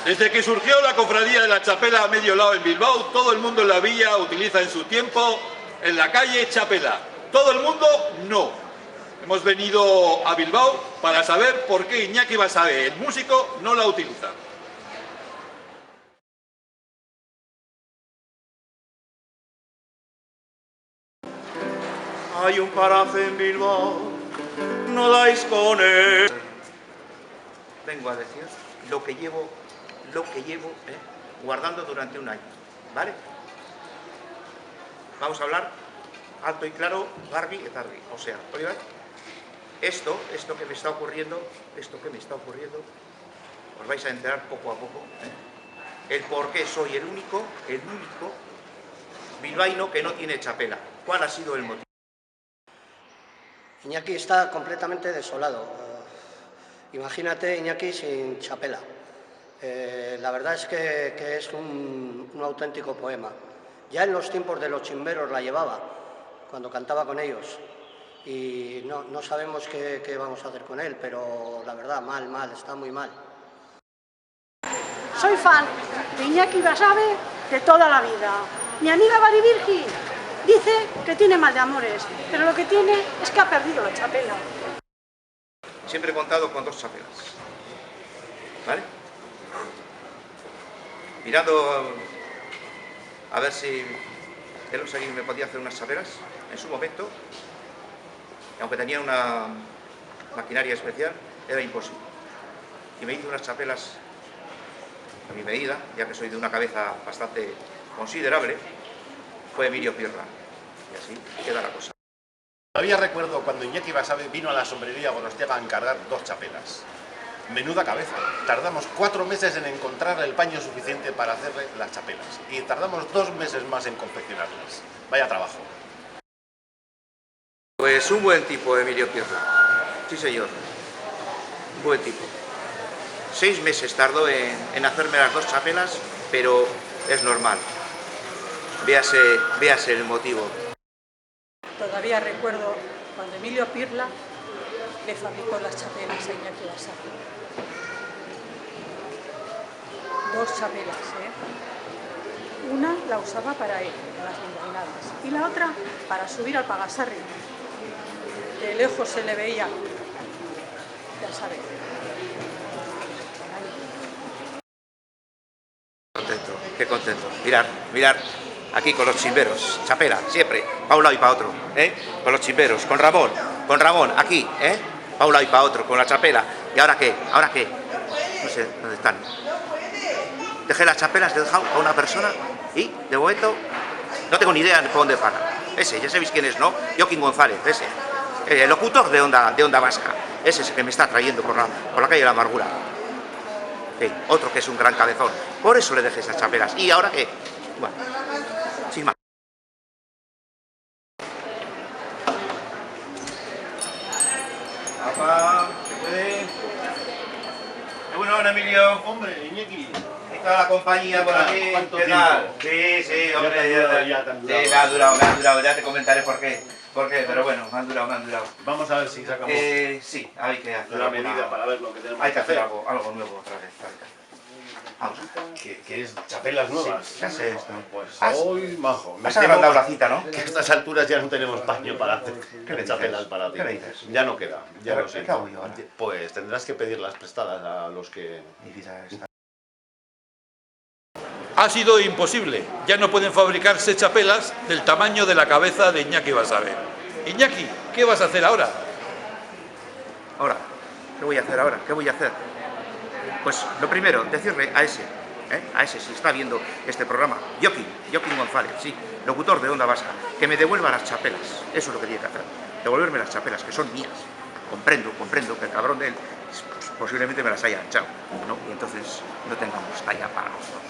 Desde que surgió la cofradía de la Chapela a medio lado en Bilbao, todo el mundo en la villa utiliza en su tiempo en la calle Chapela. Todo el mundo no. Hemos venido a Bilbao para saber por qué Iñaki Basabe, el músico, no la utiliza. Hay un paraje en Bilbao, no dais con él. Vengo a decir lo que llevo guardando durante un año, ¿vale? Vamos a hablar alto y claro, Garbi y Tarbi. O sea, ¿oigan? Esto que me está ocurriendo, os vais a enterar poco a poco, el por qué soy el único bilbaíno que no tiene chapela. ¿Cuál ha sido el motivo? Iñaki está completamente desolado. Imagínate Iñaki sin chapela. La verdad es que es un auténtico poema. Ya en los tiempos de los chimberos la llevaba, cuando cantaba con ellos. Y no sabemos qué vamos a hacer con él, pero la verdad, mal, está muy mal. Soy fan de Iñaki Basabe de toda la vida. Mi amiga Mari Virgi dice que tiene mal de amores, pero lo que tiene es que ha perdido la chapela. Siempre he contado con 2 chapelas, ¿vale? Mirando a ver si el Oseguín me podía hacer unas chapelas en su momento, y aunque tenía una maquinaria especial, era imposible. Y me hizo unas chapelas a mi medida, ya que soy de una cabeza bastante considerable, fue Emilio Pirra. Y así queda la cosa. Todavía recuerdo cuando Iñaki Basabe vino a la sombrería Gorostiaga a encargar 2 chapelas. Menuda cabeza. Tardamos 4 meses en encontrar el paño suficiente para hacerle las chapelas. Y tardamos 2 meses más en confeccionarlas. Vaya trabajo. Pues un buen tipo, Emilio Pirra. Sí, señor. Un buen tipo. 6 meses tardó en hacerme las 2 chapelas, pero es normal. Véase el motivo. Todavía recuerdo cuando Emilio Pirla le fabricó las chapelas a Iñaki Basabe. 2 chapelas, Una la usaba para él, para las bilbainadas, y la otra para subir al Pagasarri. De lejos se le veía, ya sabes. Contento, qué contento. Mirar. Aquí con los chimberos, chapela, siempre, para un lado y para otro, con los chimberos, con Ramón, aquí, para un lado y para otro, con la chapela. ¿Y ahora qué? No sé dónde están. Dejé las chapelas, he dejado a una persona y, de momento, no tengo ni idea de por dónde paran. Ese, ya sabéis quién es, ¿no? Joaquín González, ese, el locutor de Onda Vasca, ese es el que me está trayendo por la calle de la Amargura. Otro que es un gran cabezón. Por eso le dejé esas chapelas. ¿Y ahora qué? Bueno, sin más. Papá, ¿se puede? Bueno, Emilio. Hombre, Iñaki. Está la compañía por aquí. ¿Qué tal? Sí, hombre. Ya me ha durado. Ya te comentaré por qué. Pero bueno, me han durado. Vamos a ver si sacamos Sí, hay que hacer la medida para ver lo que tenemos Hay que hacer algo nuevo otra vez. Vamos. que es chapelas nuevas. Sí, ya sé esto. Pues hoy, majo. Has levantado la cita, ¿no? Que a estas alturas ya no tenemos paño para hacer le chapelas dices? para ti. ¿Qué le dices? Ya no queda, ya Pero, lo sé. ¿qué hago yo ahora? Pues tendrás que pedirlas prestadas a los que... Ha sido imposible. Ya no pueden fabricarse chapelas del tamaño de la cabeza de Iñaki Basabe. Iñaki, ¿qué vas a hacer ahora? Ahora, ¿qué voy a hacer ahora? Pues lo primero, decirle a ese, si está viendo este programa, Joaquín González, sí, locutor de Onda Vasca, que me devuelva las chapelas. Eso es lo que tiene que hacer. Devolverme las chapelas, que son mías. Comprendo que el cabrón de él posiblemente me las haya echado, ¿no? Y entonces no tengamos talla para los dos.